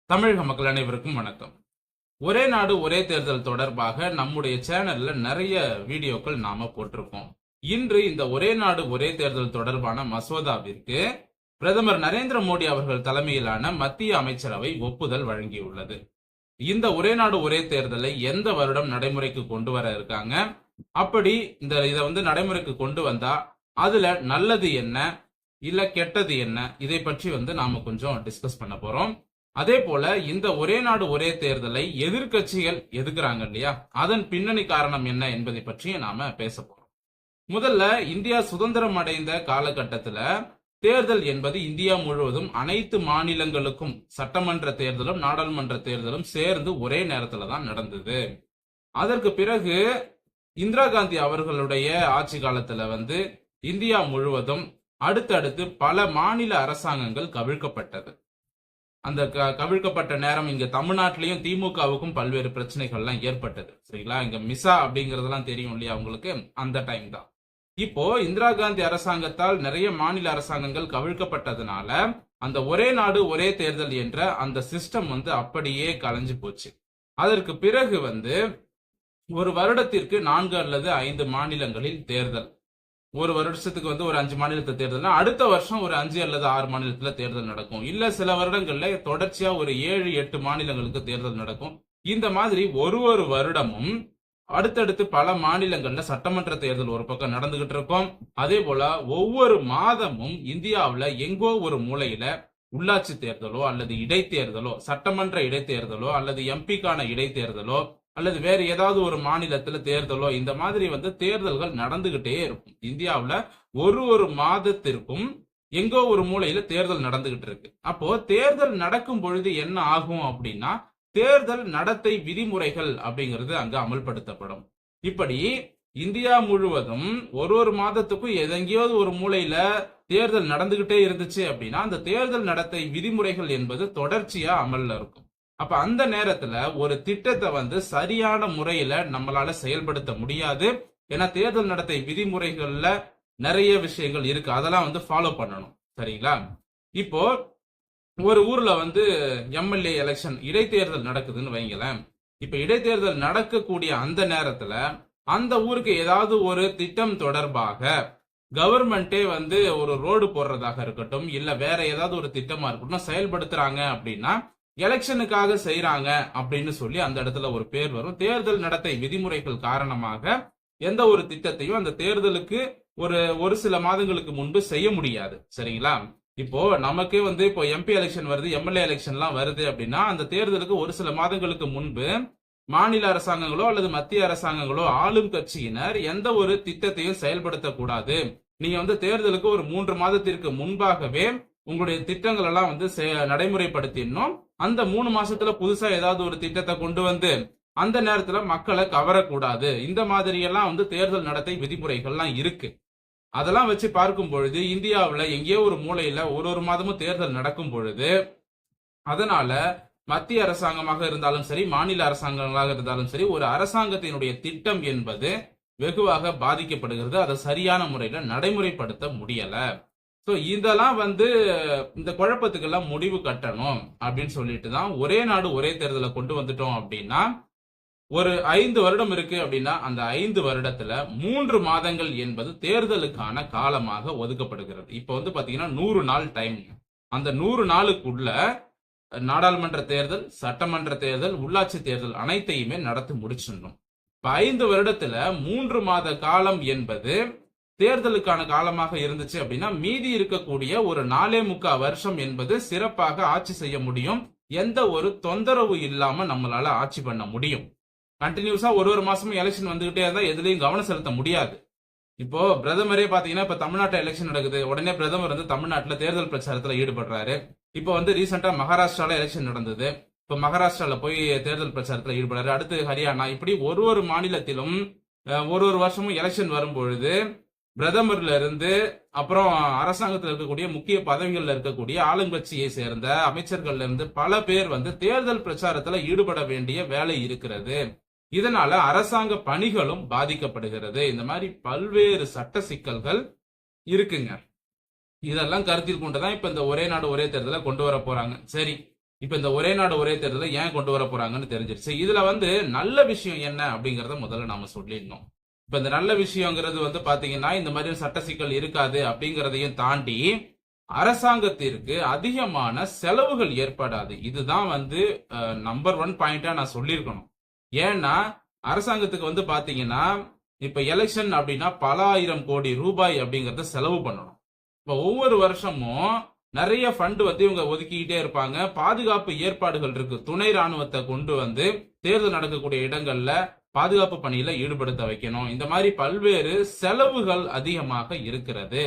தமிழக மக்கள் அனைவருக்கும் வணக்கம். ஒரே நாடு ஒரே தேர்தல் தொடர்பாக நம்முடைய சேனல்ல நிறைய வீடியோக்கள் நாம போட்டிருக்கோம். இன்று இந்த ஒரே நாடு ஒரே தேர்தல் தொடர்பான மசோதாவிற்கு பிரதமர் நரேந்திர மோடி அவர்கள் தலைமையிலான மத்திய அமைச்சரவை ஒப்புதல் வழங்கியுள்ளது. இந்த ஒரே நாடு ஒரே தேர்தலை எந்த வருடம் நடைமுறைக்கு கொண்டு வர இருக்காங்க, அப்படி இதை நடைமுறைக்கு கொண்டு வந்தா அதுல நல்லது என்ன இல்ல கெட்டது என்ன, இதை பற்றி நாம கொஞ்சம் டிஸ்கஸ் பண்ண போறோம். அதே போல இந்த ஒரே நாடு ஒரே தேர்தலை எதிர்கட்சிகள் எதுக்குறாங்க இல்லையா, அதன் பின்னணி காரணம் என்ன என்பதை பற்றி நாம பேச போறோம். முதல்ல இந்தியா சுதந்திரம் அடைந்த காலகட்டத்துல தேர்தல் என்பது இந்தியா முழுவதும் அனைத்து மாநிலங்களுக்கும் சட்டமன்ற தேர்தலும் நாடாளுமன்ற தேர்தலும் சேர்ந்து ஒரே நேரத்துல தான் நடந்தது. அதற்கு பிறகு இந்திரா காந்தி அவர்களுடைய ஆட்சி காலத்துல இந்தியா முழுவதும் அடுத்தடுத்து பல மாநில அரசாங்கங்கள் கவிழ்க்கப்பட்டது. அந்த கவிழ்க்கப்பட்ட நேரம் இங்க தமிழ்நாட்டிலையும் திமுகவுக்கும் பல்வேறு பிரச்சனைகள்லாம் ஏற்பட்டது. சரிங்களா, இங்க மிசா அப்படிங்கறதெல்லாம் தெரியும் இல்லையா உங்களுக்கு, அந்த டைம் தான். இப்போ இந்திரா காந்தி அரசாங்கத்தால் நிறைய மாநில அரசாங்கங்கள் கவிழ்க்கப்பட்டதுனால அந்த ஒரே நாடு ஒரே தேர்தல் என்ற அந்த சிஸ்டம் அப்படியே கலைஞ்சு போச்சு. அதற்கு பிறகு ஒரு வருடத்திற்கு 4 அல்லது 5 மாநிலங்களில் தேர்தல். ஒரு வருஷத்துக்கு ஒரு 5 மாநிலத்துல தேர்தல், அடுத்த வருஷம் ஒரு 5 அல்லது 6 மாநிலத்துல தேர்தல் நடக்கும். இல்ல சில வருடங்கள்ல தொடர்ச்சியா ஒரு 7-8 மாநிலங்களுக்கு தேர்தல் நடக்கும். இந்த மாதிரி ஒரு வருடமும் அடுத்தடுத்து பல மாநிலங்கள்ல சட்டமன்ற தேர்தல் ஒரு பக்கம் நடந்துகிட்டு இருக்கும். அதே போல ஒவ்வொரு மாதமும் இந்தியாவுல எங்கோ ஒரு மூலையில உள்ளாட்சி தேர்தலோ அல்லது இடைத்தேர்தலோ, சட்டமன்ற இடைத்தேர்தலோ அல்லது எம்பிக்கான இடைத்தேர்தலோ அல்லது வேற ஏதாவது ஒரு மாநிலத்துல தேர்தலோ, இந்த மாதிரி தேர்தல்கள் நடந்துகிட்டே இருக்கும். இந்தியாவுல ஒரு மாதத்திற்கும் எங்கோ ஒரு மூலையில தேர்தல் நடந்துகிட்டு இருக்கு. அப்போ தேர்தல் நடக்கும் பொழுது என்ன ஆகும் அப்படின்னா, தேர்தல் நடத்தை விதிமுறைகள் அப்படிங்கிறது அங்க அமல்படுத்தப்படும். இப்படி இந்தியா முழுவதும் ஒரு மாதத்துக்கும் எதெங்கேயாவது ஒரு மூலையில தேர்தல் நடந்துகிட்டே இருந்துச்சு அப்படின்னா அந்த தேர்தல் நடத்தை விதிமுறைகள் என்பது தொடர்ச்சியா அமல்ல இருக்கும். அப்ப அந்த நேரத்துல ஒரு திட்டத்தை சரியான முறையில நம்மளால செயல்படுத்த முடியாது. ஏன்னா தேர்தல் நடத்தை விதிமுறைகள்ல நிறைய விஷயங்கள் இருக்கு, அதெல்லாம் ஃபாலோ பண்ணணும். சரிங்களா, இப்போ ஒரு ஊர்ல எம்எல்ஏ எலெக்ஷன் இடைத்தேர்தல் நடக்குதுன்னு வைங்களேன். இப்ப இடைத்தேர்தல் நடக்கக்கூடிய அந்த நேரத்துல அந்த ஊருக்கு ஏதாவது ஒரு திட்டம் தொடர்பாக கவர்மெண்டே ஒரு ரோடு போடுறதாக இருக்கட்டும், இல்ல வேற ஏதாவது ஒரு திட்டமா இருக்கட்டும் செயல்படுத்துறாங்க அப்படின்னா எலெக்ஷனுக்காக செய்யறாங்க அப்படின்னு சொல்லி அந்த இடத்துல ஒரு பேர் வரும். தேர்தல் நடத்தை விதிமுறைகள் காரணமாக எந்த ஒரு திட்டத்தையும் அந்த தேர்தலுக்கு ஒரு சில மாதங்களுக்கு முன்பு செய்ய முடியாது. சரிங்களா, இப்போ நமக்கே இப்போ எம்பி எலெக்ஷன் வருது, எம்எல்ஏ எலெக்ஷன்லாம் வருது அப்படின்னா அந்த தேர்தலுக்கு ஒரு சில மாதங்களுக்கு முன்பு மாநில அரசாங்கங்களோ அல்லது மத்திய அரசாங்கங்களோ ஆளும் கட்சியினர் எந்த ஒரு திட்டத்தையும் செயல்படுத்தக்கூடாது. நீங்க தேர்தலுக்கு ஒரு 3 மாதத்திற்கு முன்பாகவே உங்களுடைய திட்டங்கள் எல்லாம் நடைமுறைப்படுத்தினோம். அந்த 3 மாசத்துல புதுசா ஏதாவது ஒரு திட்டத்தை கொண்டு அந்த நேரத்துல மக்களை கவரக்கூடாது. இந்த மாதிரி எல்லாம் தேர்தல் நடத்தை விதிமுறைகள்லாம் இருக்கு. அதெல்லாம் வச்சு பார்க்கும் பொழுது இந்தியாவுல எங்கேயோ ஒரு மூலையில ஒரு மாதமும் தேர்தல் நடக்கும் பொழுது அதனால மத்திய அரசாங்கமாக இருந்தாலும் சரி மாநில அரசாங்கங்களாக இருந்தாலும் சரி ஒரு அரசாங்கத்தினுடைய திட்டம் என்பது வெகுவாக பாதிக்கப்படுகிறது. அதை சரியான முறையில நடைமுறைப்படுத்த முடியல. இதெல்லாம் இந்த குழப்பத்துக்கெல்லாம் முடிவு கட்டணும் அப்படின்னு சொல்லிட்டு தான் ஒரே நாடு ஒரே தேர்தலை கொண்டு வந்துட்டோம். அப்படின்னா ஒரு 5 வருடம் இருக்கு அப்படின்னா அந்த 5 வருடத்துல 3 மாதங்கள் என்பது தேர்தலுக்கான காலமாக ஒதுக்கப்படுகிறது. இப்ப பாத்தீங்கன்னா 100 நாள் டைம். அந்த 100 நாளுக்குள்ள நாடாளுமன்ற தேர்தல், சட்டமன்ற தேர்தல், உள்ளாட்சி தேர்தல் அனைத்தையுமே நடத்தி முடிச்சிடணும். இப்ப 5 வருடத்துல 3 மாத காலம் என்பது தேர்தலுக்கான காலமாக இருந்துச்சு அப்படின்னா மீதி இருக்கக்கூடிய ஒரு 4.25 வருஷம் என்பது சிறப்பாக ஆட்சி செய்ய முடியும். எந்த ஒரு தொந்தரவு இல்லாம நம்மளால ஆட்சி பண்ண முடியும். கண்டினியூஸா ஒரு மாசமும் எலெக்ஷன் வந்துகிட்டே இருந்தா எதுலயும் கவனம் செலுத்த முடியாது. இப்போ பிரதமரே பாத்தீங்கன்னா இப்ப தமிழ்நாட்டுல எலெக்ஷன் நடக்குது, உடனே பிரதமர் தமிழ்நாட்டுல தேர்தல் பிரச்சாரத்துல ஈடுபடுறாரு. இப்போ ரீசெண்டா மகாராஷ்டிரால எலெக்ஷன் நடந்தது, இப்ப மகாராஷ்டிரால போய் தேர்தல் பிரச்சாரத்துல ஈடுபடுறாரு. அடுத்து ஹரியானா, இப்படி ஒரு மாநிலத்திலும் ஒரு வருஷமும் எலெக்ஷன் வரும்பொழுது பிரதமர்ல இருந்து அப்புறம் அரசாங்கத்தில் இருக்கக்கூடிய முக்கிய பதவிகள்ல இருக்கக்கூடிய ஆளுங்கட்சியை சேர்ந்த அமைச்சர்கள்ல இருந்து பல பேர் தேர்தல் பிரச்சாரத்துல ஈடுபட வேண்டிய வேலை இருக்கிறது. இதனால அரசாங்க பணிகளும் பாதிக்கப்படுகிறது. இந்த மாதிரி பல்வேறு சட்ட சிக்கல்கள் இருக்குங்க. இதெல்லாம் கருத்தில் கொண்டுதான் இப்ப இந்த ஒரே நாடு ஒரே தேர்தலை கொண்டு வர போறாங்க. சரி, இப்ப இந்த ஒரே நாடு ஒரே தேர்தலை ஏன் கொண்டு வர போறாங்கன்னு தெரிஞ்சிருச்சு. இதுல நல்ல விஷயம் என்ன அப்படிங்கறத முதல்ல நாம சொல்லிடணும். இப்ப இந்த நல்ல விஷயங்கிறது பாத்தீங்கன்னா இந்த மாதிரி சட்ட சிக்கல் இருக்காது அப்படிங்கறதையும் தாண்டி அரசாங்கத்திற்கு அதிகமான செலவுகள் ஏற்படாது. இதுதான் நம்பர் 1 பாயிண்டா நான் சொல்லியிருக்கணும். ஏன்னா அரசாங்கத்துக்கு பாத்தீங்கன்னா இப்ப எலெக்ஷன் அப்படின்னா பல ஆயிரம் கோடி ரூபாய் அப்படிங்கறத செலவு பண்ணணும். இப்ப ஒவ்வொரு வருஷமும் நிறைய ஃபண்ட் இவங்க ஒதுக்கிட்டே இருப்பாங்க. பாதுகாப்பு ஏற்பாடுகள் இருக்கு. துணை ராணுவத்தை கொண்டு தேர்தல் நடக்கக்கூடிய இடங்கள்ல பாதுகாப்பு பணியில ஈடுபடுத்த வைக்கணும். இந்த மாதிரி பல்வேறு செலவுகள் அதிகமாக இருக்கிறது.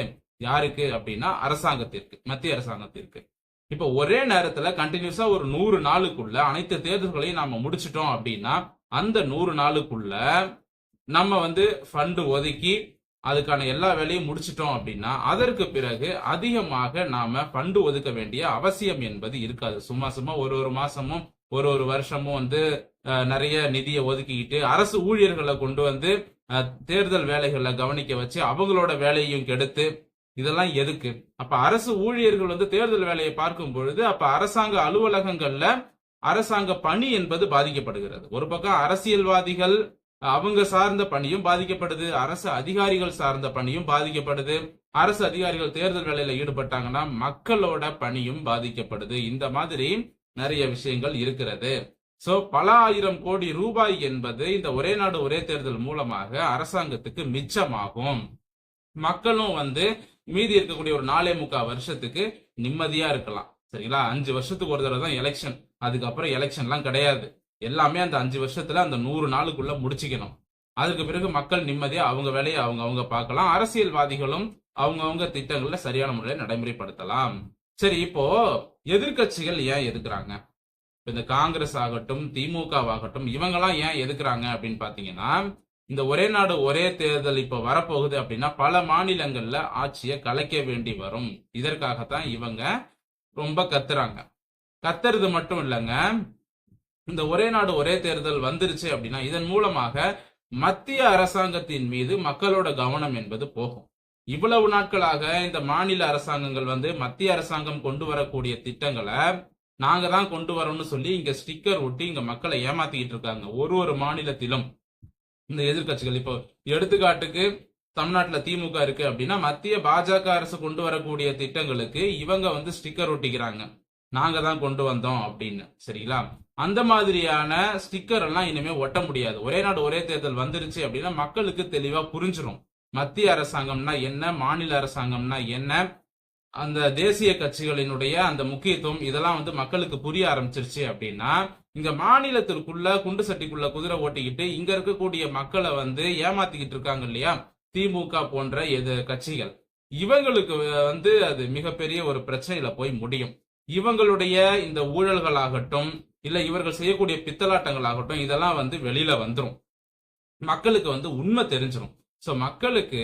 யாருக்கு அப்படின்னா அரசாங்கத்திற்கு, மத்திய அரசாங்கத்திற்கு. இப்ப ஒரே நேரத்துல கண்டினியூஸா ஒரு 100 நாளுக்குள்ள அனைத்து தேர்தல்களையும் நாம முடிச்சிட்டோம் அப்படின்னா அந்த 100 நாளுக்குள்ள நம்ம ஃபண்ட் ஒதுக்கி அதுக்கான எல்லா வேலையும் முடிச்சிட்டோம் அப்படின்னா அதற்கு பிறகு அதிகமாக நாம ஃபண்ட் ஒதுக்க வேண்டிய அவசியம் என்பது இருக்காது. சும்மா சும்மா ஒரு மாசமும் ஒரு வருஷமும் நிறைய நிதியை ஒதுக்கிக்கிட்டு அரசு ஊழியர்களை கொண்டு தேர்தல் வேலைகளை கவனிக்க வச்சு அவங்களோட வேலையும் கெடுத்து இதெல்லாம் எதுக்கு? அப்ப அரசு ஊழியர்கள் தேர்தல் வேலையை பார்க்கும் பொழுது அப்ப அரசாங்க அலுவலகங்கள்ல அரசாங்க பணி என்பது பாதிக்கப்படுகிறது. ஒரு பக்கம் அரசியல்வாதிகள் அவங்க சார்ந்த பணியும் பாதிக்கப்படுது, அரசு அதிகாரிகள் சார்ந்த பணியும் பாதிக்கப்படுது. அரசு அதிகாரிகள் தேர்தல் வேலையில ஈடுபட்டாங்கன்னா மக்களோட பணியும் பாதிக்கப்படுது. இந்த மாதிரி நிறைய விஷயங்கள் இருக்கிறது. சோ பல ஆயிரம் கோடி ரூபாய் என்பது இந்த ஒரே நாடு ஒரே தேர்தல் மூலமாக அரசாங்கத்துக்கு மிச்சமாகும். மக்களும் மீதி இருக்கக்கூடிய ஒரு 4.25 வருஷத்துக்கு நிம்மதியா இருக்கலாம். சரிங்களா? 5 வருஷத்துக்கு ஒரு தடவை தான் எலெக்ஷன். அதுக்கப்புறம் எலெக்ஷன்லாம் கிடையாது. எல்லாமே அந்த 5 வருஷத்துல அந்த 100 நாளுக்குள்ள முடிச்சுக்கணும். அதுக்கு பிறகு மக்கள் நிம்மதியா அவங்க வேலையை அவங்க பார்க்கலாம். அரசியல்வாதிகளும் அவங்க திட்டங்கள்ல சரியான முறையில் நடைமுறைப்படுத்தலாம். சரி, இப்போ எதிர்கட்சிகள் ஏன் எதுக்குறாங்க? இந்த காங்கிரஸ் ஆகட்டும், திமுக ஆகட்டும், இவங்கெல்லாம் ஏன் எதுக்குறாங்க அப்படின்னு பாத்தீங்கன்னா, இந்த ஒரே நாடு ஒரே தேர்தல் இப்ப வரப்போகுது அப்படின்னா பல மாநிலங்கள்ல ஆட்சியை கலைக்க வேண்டி வரும். இதற்காகத்தான் இவங்க ரொம்ப கத்துறாங்க. கத்துறது மட்டும் இல்லைங்க, இந்த ஒரே நாடு ஒரே தேர்தல் வந்துருச்சு அப்படின்னா இதன் மூலமாக மத்திய அரசாங்கத்தின் மீது மக்களோட கவனம் என்பது போகும். இவ்வளவு நாட்களாக இந்த மாநில அரசாங்கங்கள் மத்திய அரசாங்கம் கொண்டு வரக்கூடிய திட்டங்களை நாங்க தான் கொண்டு வரோம்னு சொல்லி இங்க ஸ்டிக்கர் ஒட்டி இங்க மக்களை ஏமாத்திக்கிட்டு இருக்காங்க. ஒரு மாநிலத்திலும் இந்த எதிர்கட்சிகள். இப்போ எடுத்துக்காட்டுக்கு தமிழ்நாட்டுல திமுக இருக்கு அப்படின்னா மத்திய பாஜக அரசு கொண்டு வரக்கூடிய திட்டங்களுக்கு இவங்க ஸ்டிக்கர் ஒட்டிக்கிறாங்க, நாங்க தான் கொண்டு வந்தோம் அப்படின்னு. சரிங்களா? அந்த மாதிரியான ஸ்டிக்கர் எல்லாம் இனிமே ஒட்ட முடியாது. ஒரே நாடு ஒரே தேர்தல் வந்துருச்சு அப்படின்னா மக்களுக்கு தெளிவா புரிஞ்சிடும் மத்திய அரசாங்கம்னா என்ன, மாநில அரசாங்கம்னா என்ன, அந்த தேசிய கட்சிகளினுடைய அந்த முக்கியத்துவம் இதெல்லாம் மக்களுக்கு புரிய ஆரம்பிச்சிருச்சு அப்படின்னா இங்க மாநிலத்திற்குள்ள குண்டு சட்டிக்குள்ள குதிரை ஓட்டிக்கிட்டு இங்க இருக்கக்கூடிய மக்களை ஏமாத்திக்கிட்டு இருக்காங்க இல்லையா திமுக போன்ற கட்சிகள், இவங்களுக்கு அது மிகப்பெரிய ஒரு பிரச்சனையில போய் முடியும். இவங்களுடைய இந்த ஊழல்கள் ஆகட்டும், இல்ல இவர்கள் செய்யக்கூடிய பித்தலாட்டங்கள் ஆகட்டும், இதெல்லாம் வெளியில வந்துரும். மக்களுக்கு உண்மை தெரிஞ்சிடும். சோ மக்களுக்கு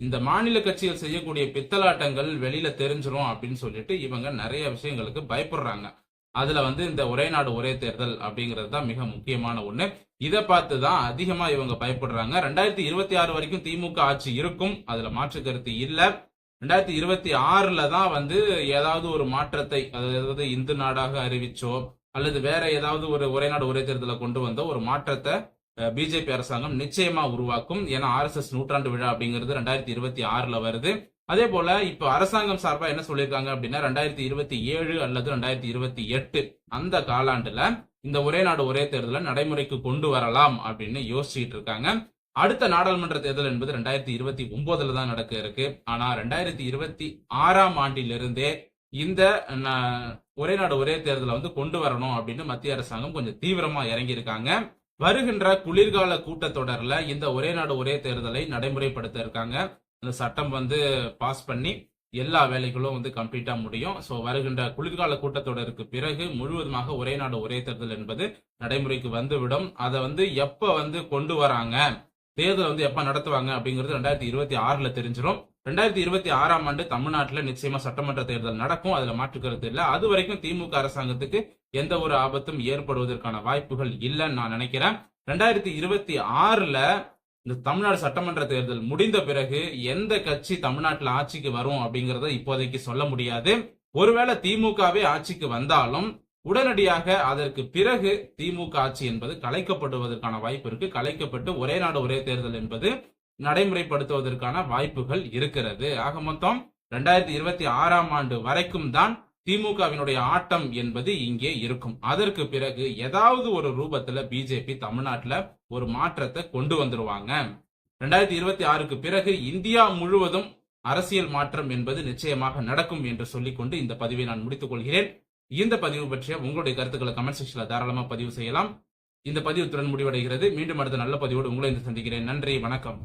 இந்த மாநில கட்சிகள் செய்யக்கூடிய பித்தலாட்டங்கள் வெளியில தெரிஞ்சிரும் அப்படின்னு சொல்லிட்டு இவங்க நிறைய விஷயங்களுக்கு பயப்படுறாங்க. அதுல இந்த ஒரே நாடு ஒரே தேர்தல் அப்படிங்கிறது தான் மிக முக்கியமான ஒண்ணு. இதை பார்த்துதான் அதிகமா இவங்க பயப்படுறாங்க. 2026 வரைக்கும் திமுக ஆட்சி இருக்கும், அதுல மாற்று கருத்து இல்ல. 2026ல தான் ஏதாவது ஒரு மாற்றத்தை, அதாவது இந்து நாடாக அறிவிச்சோ அல்லது வேற ஏதாவது ஒரு ஒரே நாடு ஒரே தேர்தலை கொண்டு வந்த ஒரு மாற்றத்தை பிஜேபி அரசாங்கம் நிச்சயமா உருவாக்கும். ஏன்னா RSS நூற்றாண்டு விழா அப்படிங்கிறது 2026ல வருது. அதே போல இப்ப அரசாங்கம் சார்பா என்ன சொல்லியிருக்காங்க அப்படின்னா 2027 அல்லது 2028 அந்த காலாண்டுல இந்த ஒரே நாடு ஒரே தேர்தலை நடைமுறைக்கு கொண்டு வரலாம் அப்படின்னு யோசிச்சுட்டு இருக்காங்க. அடுத்த நாடாளுமன்ற தேர்தல் என்பது 2029ல தான் நடக்க இருக்கு. ஆனா 2026ஆம் ஆண்டிலிருந்தே இந்த ஒரே நாடு ஒரே தேர்தலை கொண்டு வரணும் அப்படின்னு மத்திய அரசாங்கம் கொஞ்சம் தீவிரமா இறங்கி இருக்காங்க. வருகின்ற குளிர்கால கூட்டத்தொடர்ல இந்த ஒரே நாடு ஒரே தேர்தலை நடைமுறைப்படுத்த இருக்காங்க. இந்த சட்டம் பாஸ் பண்ணி எல்லா வேலைகளும் கம்ப்ளீட்டா முடியும். சோ வருகின்ற குளிர்கால கூட்டத்தொடருக்கு பிறகு முழுவதுமாக ஒரே நாடு ஒரே தேர்தல் என்பது நடைமுறைக்கு வந்துவிடும். அதை எப்ப கொண்டு வராங்க, தேர்தல் எப்ப நடத்துவாங்க அப்படிங்கிறது 2026ல தெரிஞ்சிடும். 2026ஆம் ஆண்டு தமிழ்நாட்டில் நிச்சயமா சட்டமன்ற தேர்தல் நடக்கும், அதுல மாற்றுக்கிறது இல்ல. அது வரைக்கும் திமுக அரசாங்கத்துக்கு எந்த ஒரு ஆபத்தும் ஏற்படுவதற்கான வாய்ப்புகள் இல்லைன்னு நான் நினைக்கிறேன். 2026ல இந்த தமிழ்நாடு சட்டமன்ற தேர்தல் முடிந்த பிறகு எந்த கட்சி தமிழ்நாட்டில் ஆட்சிக்கு வரும் அப்படிங்கறத இப்போதைக்கு சொல்ல முடியாது. ஒருவேளை திமுகவே ஆட்சிக்கு வந்தாலும் உடனடியாக அதற்கு பிறகு திமுக ஆட்சி என்பது கலைக்கப்படுவதற்கான வாய்ப்பு இருக்கு. கலைக்கப்பட்டு ஒரே நாடு ஒரே தேர்தல் என்பது நடைமுறைப்படுத்துவதற்கான வாய்ப்புகள் இருக்கிறது. ஆக மொத்தம் 2026ஆம் ஆண்டு வரைக்கும் தான் திமுகவினுடைய ஆட்டம் என்பது இங்கே இருக்கும். அதற்கு பிறகு ஏதாவது ஒரு ரூபத்துல பிஜேபி தமிழ்நாட்டுல ஒரு மாற்றத்தை கொண்டு வந்துருவாங்க. 2026க்கு பிறகு இந்தியா முழுவதும் அரசியல் மாற்றம் என்பது நிச்சயமாக நடக்கும் என்று சொல்லிக்கொண்டு இந்த பதிவை நான் முடித்துக் கொள்கிறேன். இந்த பதிவு பற்றிய உங்களுடைய கருத்துக்களை கமெண்ட் செக்ஷன்ல தாராளமா பதிவு செய்யலாம். இந்த பதிவு இத்துடன் முடிவடைகிறது. மீண்டும் அடுத்த நல்ல பதிவோடு உங்களை சந்திக்கிறேன். நன்றி, வணக்கம்.